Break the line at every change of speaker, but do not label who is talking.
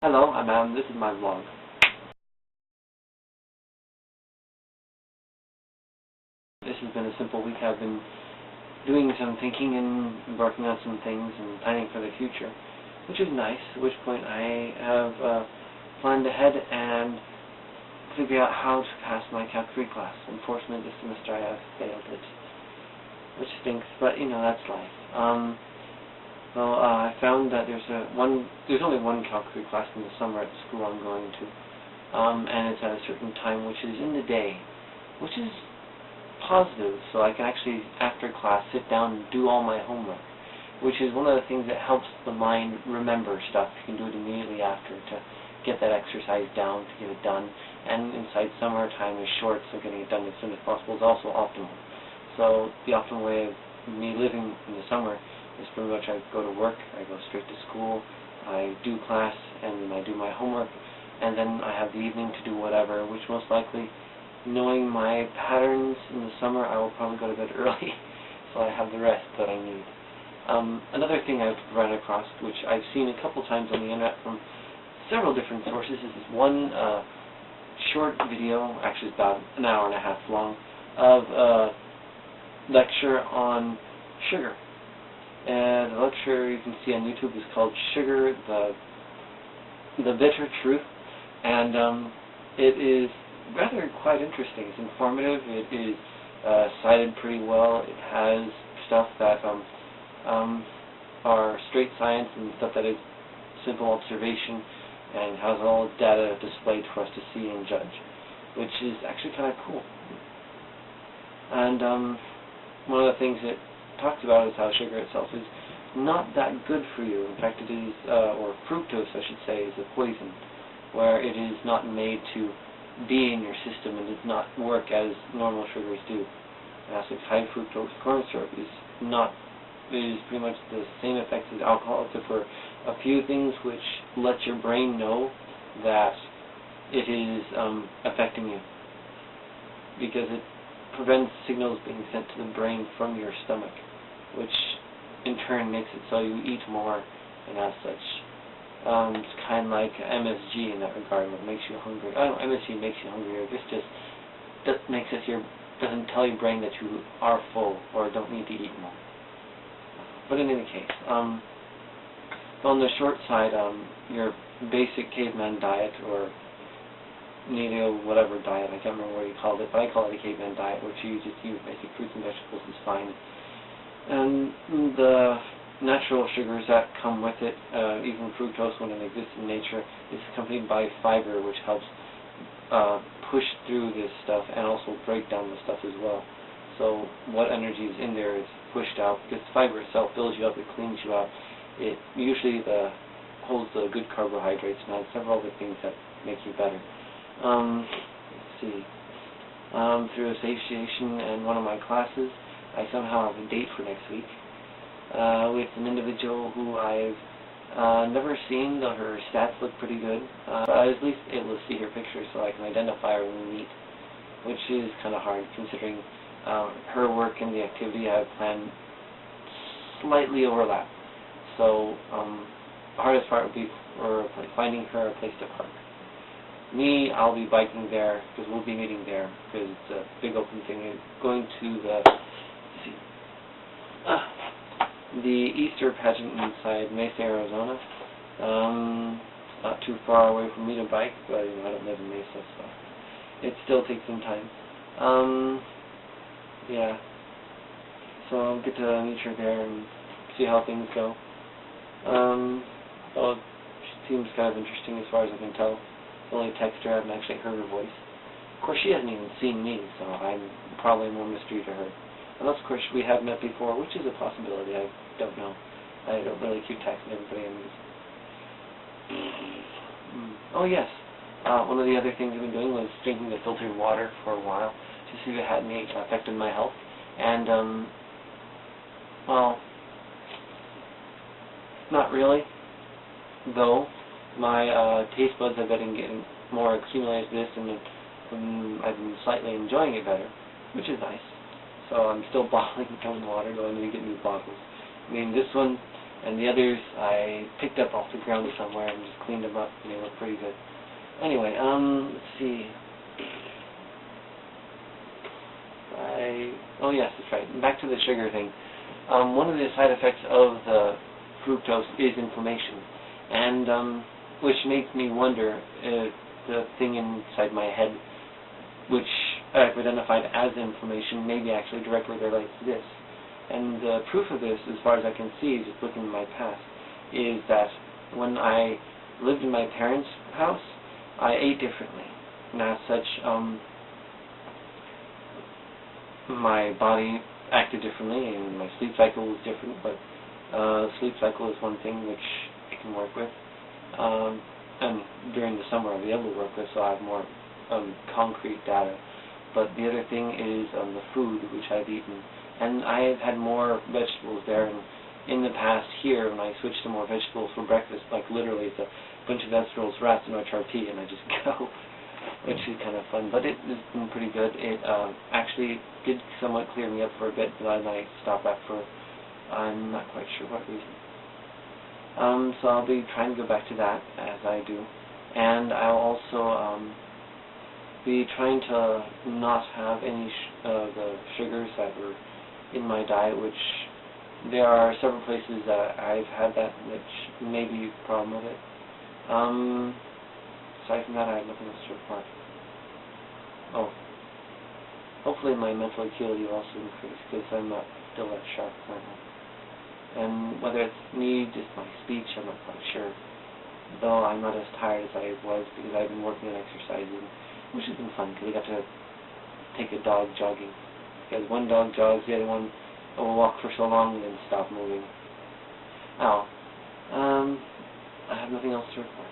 Hello, I'm Adam. This is my vlog. This has been a simple week. I've been doing some thinking and working on some things and planning for the future, which is nice, at which point I have planned ahead and figured out how to pass my Calc 3 class. Unfortunately, this semester I have failed it, which stinks, but you know, that's life. I found that there's only one Calc 3 class in the summer at the school I'm going to, and it's at a certain time, which is in the day, which is positive, so I can actually, after class, sit down and do all my homework, which is one of the things that helps the mind remember stuff. You can do it immediately after to get that exercise down, to get it done, and inside summertime is short, so getting it done as soon as possible is also optimal. So the optimal way of me living in the summer is pretty much I go to work, I go straight to school, I do class, and then I do my homework, and then I have the evening to do whatever, which most likely, knowing my patterns in the summer, I will probably go to bed early, so I have the rest that I need. Another thing I've run across, which I've seen a couple times on the internet from several different sources, is this one short video, actually it's about an hour and a half long, of a lecture on sugar. And the lecture you can see on YouTube is called Sugar, the Bitter Truth, and it is rather quite interesting. It's informative, it is cited pretty well, it has stuff that are straight science and stuff that is simple observation, and has all data displayed for us to see and judge, which is actually kind of cool. And one of the things it talks about is how sugar itself is not that good for you. In fact, it is, or fructose I should say, is a poison, where it is not made to be in your system and does not work as normal sugars do. High fructose corn syrup is pretty much the same effects as alcohol, except for a few things which let your brain know that it is affecting you, because it prevents signals being sent to the brain from your stomach, which in turn makes it so you eat more, and as such, it's kind of like MSG in that regard, what makes you hungry. I don't know, MSG makes you hungrier. This just doesn't tell your brain that you are full or don't need to eat more. But in any case, on the short side, your basic caveman diet, or Neo whatever diet, I can't remember what you called it, but I call it a caveman diet, which you just eat basic fruits and vegetables is fine. And the natural sugars that come with it, even fructose when it exists in nature, is accompanied by fiber, which helps push through this stuff and also break down the stuff as well. So what energy is in there is pushed out, because fiber itself builds you up, it cleans you out. It usually holds the good carbohydrates and has several other things that make you better. Let's see. Through association and one of my classes, I somehow have a date for next week with an individual who I've never seen, though her stats look pretty good. But I was at least able to see her picture so I can identify her when we meet, which is kind of hard considering her work and the activity I have planned slightly overlap. So the hardest part would be for finding her a place to park. Me, I'll be biking there, because we'll be meeting there, because it's a big open thing. Going to the Easter pageant inside Mesa, Arizona. Not too far away from me to bike, but you know, I don't live in Mesa, so it still takes some time. Yeah. So I'll get to meet her there and see how things go. Well, she seems kind of interesting as far as I can tell. Only text her, I haven't actually heard her voice. Of course, she hasn't even seen me, so I'm probably more mystery to her. Unless, of course, we have met before, which is a possibility. I don't know. I don't really keep texting everybody I meet. Oh, yes. One of the other things I've been doing was drinking the filtered water for a while to see if it had any effect on my health. And, well, not really, though. My taste buds have been getting more accumulated to this, and I've been slightly enjoying it better, which is nice. So I'm still bottling my own water, though I need to get new bottles. I mean, this one And the others I picked up off the ground somewhere and just cleaned them up, and they look pretty good. Anyway, let's see. Oh yes, that's right. Back to the sugar thing. One of the side effects of the fructose is inflammation, and which makes me wonder if the thing inside my head, which I've identified as inflammation, maybe actually directly relates to this. And the proof of this, as far as I can see, just looking at my past, is that when I lived in my parents' house, I ate differently. And as such, my body acted differently, and my sleep cycle was different, but sleep cycle is one thing which I can work with. And during the summer I'll be able to work with, so I have more concrete data. But the other thing is the food which I've eaten. And I've had more vegetables there, and in the past here, when I switched to more vegetables for breakfast, like literally it's a bunch of vegetables wrapped in HRT, and I just go, which is kind of fun. But it has been pretty good. It actually did somewhat clear me up for a bit, but then I stopped back for, I'm not quite sure what reason. So I'll be trying to go back to that, as I do. And I'll also be trying to not have any of the sugars that were in my diet, which there are several places that I've had that, which may be a problem with it. Aside from that, I have nothing else to report. Oh, hopefully my mental acuity will also increase, because I'm not still that sharp currently. And whether it's me, just my speech, I'm not quite sure. Though I'm not as tired as I was, because I've been working on exercising, which has been fun, because I got to take a dog jogging. Because one dog jogs, the other one will walk for so long and then stop moving. Oh, I have nothing else to report.